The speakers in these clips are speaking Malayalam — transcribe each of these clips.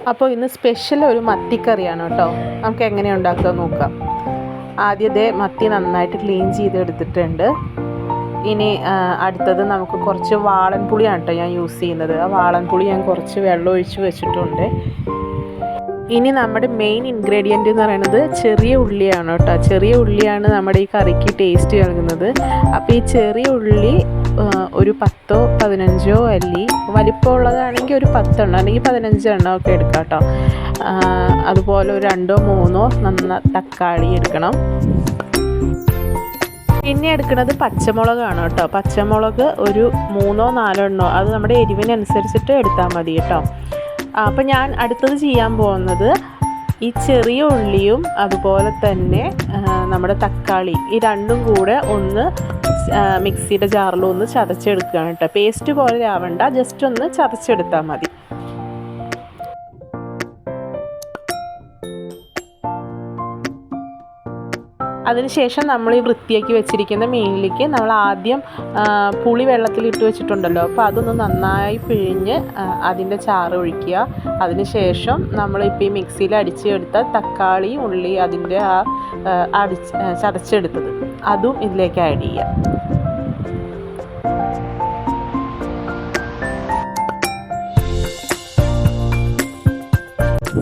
അപ്പോൾ ഇന്ന് സ്പെഷ്യൽ ഒരു മത്തിക്കറിയാണ് കേട്ടോ. നമുക്ക് എങ്ങനെ ഉണ്ടാക്കുക നോക്കാം. ആദ്യത്തെ മത്തി നന്നായിട്ട് ക്ലീൻ ചെയ്തെടുത്തിട്ടുണ്ട്. ഇനി അടുത്തത് നമുക്ക് കുറച്ച് വാളൻപുളിയാണ് കേട്ടോ ഞാൻ യൂസ് ചെയ്യുന്നത്. ആ വാളൻപുളി ഞാൻ കുറച്ച് വെള്ളം ഒഴിച്ച് വെച്ചിട്ടുണ്ട്. ഇനി നമ്മുടെ മെയിൻ ഇൻഗ്രീഡിയൻ്റ് എന്ന് പറയുന്നത് ചെറിയ ഉള്ളിയാണ് കേട്ടോ. ചെറിയ ഉള്ളിയാണ് നമ്മുടെ ഈ കറിക്ക് ടേസ്റ്റ് നൽകുന്നത്. അപ്പോൾ ഈ ചെറിയ ഉള്ളി ഒരു 10-15 അല്ലി, വലിപ്പമുള്ളതാണെങ്കിൽ ഒരു 10 എണ്ണം അല്ലെങ്കിൽ 15 എണ്ണം ഒക്കെ എടുക്കാം കേട്ടോ. അതുപോലെ ഒരു 2-3 തക്കാളി എടുക്കണം. പിന്നെ എടുക്കുന്നത് പച്ചമുളകാണ് കേട്ടോ. പച്ചമുളക് ഒരു 3-4 എണ്ണോ, അത് നമ്മുടെ എരിവിനനുസരിച്ചിട്ട് എടുത്താൽ മതി കേട്ടോ. അപ്പോൾ ഞാൻ അടുത്തത് ചെയ്യാൻ പോകുന്നത് ഈ ചെറിയ ഉള്ളിയും അതുപോലെ തന്നെ നമ്മുടെ തക്കാളി, ഈ രണ്ടും കൂടെ ഒന്ന് മിക്സിയുടെ ജാറിൽ ഒന്ന് ചതച്ചെടുക്കുകയാണ് കേട്ടോ. പേസ്റ്റ് പോലെ ആവണ്ട, ജസ്റ്റ് ഒന്ന് ചതച്ചെടുത്താൽ മതി. അതിനുശേഷം നമ്മൾ ഈ വൃത്തിയാക്കി വെച്ചിരിക്കുന്ന മീനിലേക്ക് നമ്മൾ ആദ്യം പുളി വെള്ളത്തിലിട്ട് വെച്ചിട്ടുണ്ടല്ലോ, അപ്പോൾ അതൊന്ന് നന്നായി പിഴിഞ്ഞ് അതിൻ്റെ ചാറ് ഒഴിക്കുക. അതിനുശേഷം നമ്മളിപ്പോൾ ഈ മിക്സിയിൽ അടിച്ചെടുത്ത തക്കാളി, ഉള്ളി, അതിൻ്റെ ചതച്ചെടുത്തത് അതും ഇതിലേക്ക് ആഡ് ചെയ്യുക.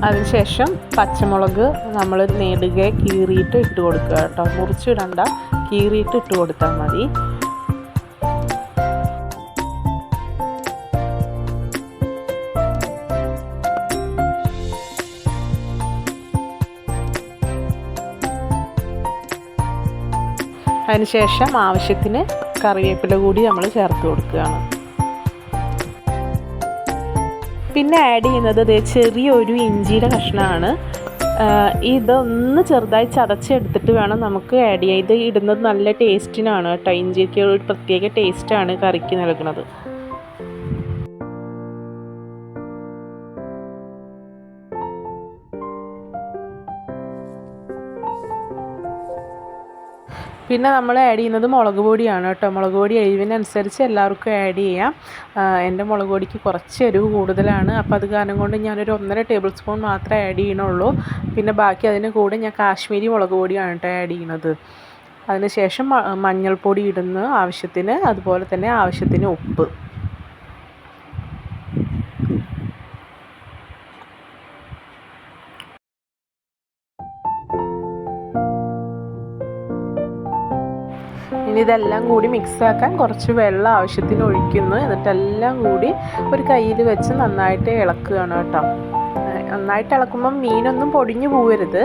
അതിനുശേഷം പച്ചമുളക് നമ്മൾ നെടുകെ കീറിയിട്ട് ഇട്ട് കൊടുക്കുക കേട്ടോ. മുറിച്ചിടണ്ട, കീറിയിട്ട് ഇട്ട് കൊടുത്താൽ മതി. അതിനുശേഷം ആവശ്യത്തിന് കറിവേപ്പില കൂടി നമ്മൾ ചേർത്ത് കൊടുക്കുകയാണ്. പിന്നെ ആഡ് ചെയ്യുന്നത് ചെറിയൊരു ഇഞ്ചിയുടെ കഷ്ണമാണ്. ഇതൊന്ന് ചെറുതായി ചതച്ചെടുത്തിട്ട് വേണം നമുക്ക് ആഡ് ചെയ്യാൻ. ഇത് ഇടുന്നത് നല്ല ടേസ്റ്റിനാണ് കേട്ടോ. ഇഞ്ചിക്ക് ഒരു പ്രത്യേക ടേസ്റ്റാണ് കറിക്ക് നൽകുന്നത്. പിന്നെ നമ്മൾ ആഡ് ചെയ്യുന്നത് മുളക് പൊടിയാണ് കേട്ടോ. മുളക് പൊടി എരിവിനനുസരിച്ച് എല്ലാവർക്കും ആഡ് ചെയ്യാം. എൻ്റെ മുളക് പൊടിക്ക് കുറച്ച് എരിവ് കൂടുതലാണ്. അപ്പോൾ അത് കാരണം കൊണ്ട് ഞാനൊരു 1.5 ടേബിൾ സ്പൂൺ മാത്രമേ ആഡ് ചെയ്യണുള്ളൂ. പിന്നെ ബാക്കി അതിന് കൂടെ ഞാൻ കാശ്മീരി മുളക് പൊടിയാണ് കേട്ടോ ആഡ് ചെയ്യുന്നത്. അതിനുശേഷം മഞ്ഞൾപ്പൊടി ഇടുന്നു ആവശ്യത്തിന്, അതുപോലെ തന്നെ ആവശ്യത്തിന് ഉപ്പ്. ഇനി ഇതെല്ലാം കൂടി മിക്സാക്കാൻ കുറച്ച് വെള്ളം ആവശ്യത്തിന് ഒഴിക്കുന്നു. എന്നിട്ടെല്ലാം കൂടി ഒരു കയ്യിൽ വെച്ച് നന്നായിട്ട് ഇളക്കുകയാണ് കേട്ടോ. നന്നായിട്ട് ഇളക്കുമ്പം മീനൊന്നും പൊടിഞ്ഞു പോകരുത്,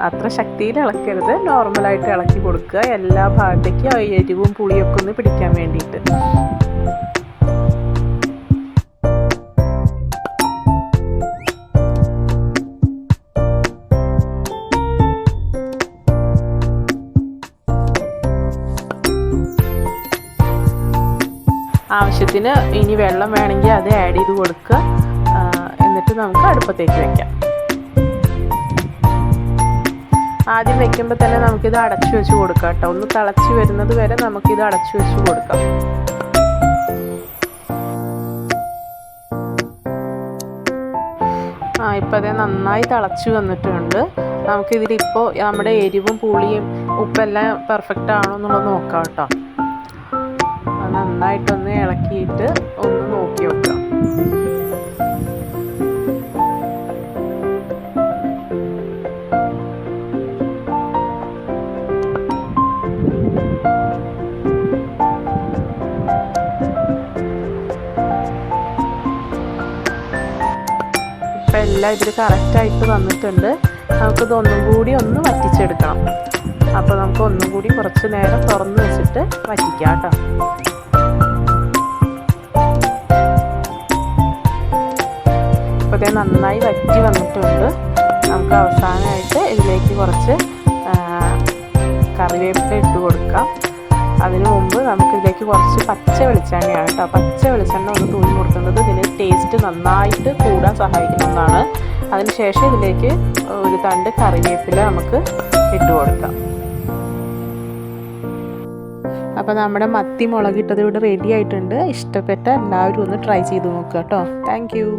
അത്ര ശക്തിയിൽ ഇളക്കരുത്. നോർമലായിട്ട് ഇളക്കി കൊടുക്കുക, എല്ലാ ഭാഗത്തേക്കും എരിവും പുളിയൊക്കെ ഒന്ന് പിടിക്കാൻ വേണ്ടിയിട്ട്. ആവശ്യത്തിന് ഇനി വെള്ളം വേണമെങ്കിൽ അത് ആഡ് ചെയ്ത് കൊടുക്കുക. എന്നിട്ട് നമുക്ക് അടുപ്പത്തേക്ക് വയ്ക്കാം. ആദ്യം വെക്കുമ്പോൾ തന്നെ നമുക്കിത് അടച്ചു വെച്ച് കൊടുക്കാം കേട്ടോ. ഒന്ന് തിളച്ച് വരുന്നത് വരെ നമുക്കിത് അടച്ചു വെച്ച് കൊടുക്കാം. ഇപ്പോൾ അത് നന്നായി തിളച്ച് വന്നിട്ടുണ്ട്. നമുക്കിതിലിപ്പോൾ നമ്മുടെ എരിവും പുളിയും ഉപ്പെല്ലാം പെർഫെക്റ്റ് ആണോ എന്നുള്ളത് നോക്കാം കേട്ടോ. നന്നായിട്ടൊന്ന് ഇളക്കിയിട്ട് ഒന്ന് നോക്കി വെക്കാം. ഇപ്പം എല്ലാം ഇതിൽ കറക്റ്റായിട്ട് വന്നിട്ടുണ്ട്. നമുക്കിത് ഒന്നും കൂടി ഒന്ന് വറ്റിച്ചെടുക്കണം. അപ്പോൾ നമുക്ക് ഒന്നും കൂടി കുറച്ച് നേരം തുറന്ന് വെച്ചിട്ട് വറ്റിക്കാം കേട്ടോ. അപ്പോൾ ഇത് നന്നായി വറ്റി വന്നിട്ടുണ്ട്. നമുക്ക് അവസാനമായിട്ട് ഇതിലേക്ക് കുറച്ച് കറിവേപ്പില ഇട്ട് കൊടുക്കാം. അതിനു മുമ്പ് നമുക്കിതിലേക്ക് കുറച്ച് പച്ച വെളിച്ചെണ്ണയാണ് കേട്ടോ. പച്ച വെളിച്ചെണ്ണ ഒന്ന് തൂങ്ങി കൊടുക്കുന്നത് ഇതിന് ടേസ്റ്റ് നന്നായിട്ട് കൂടാൻ സഹായിക്കുന്നതാണ്. അതിനുശേഷം ഇതിലേക്ക് ഒരു തണ്ട് കറിവേപ്പില നമുക്ക് ഇട്ട് കൊടുക്കാം. അപ്പോൾ നമ്മുടെ മത്തി മുളകിട്ടത് ഇവിടെ റെഡി ആയിട്ടുണ്ട്. ഇഷ്ടപ്പെട്ട എല്ലാവരും ഒന്ന് ട്രൈ ചെയ്ത് നോക്കുക കേട്ടോ. Thank you.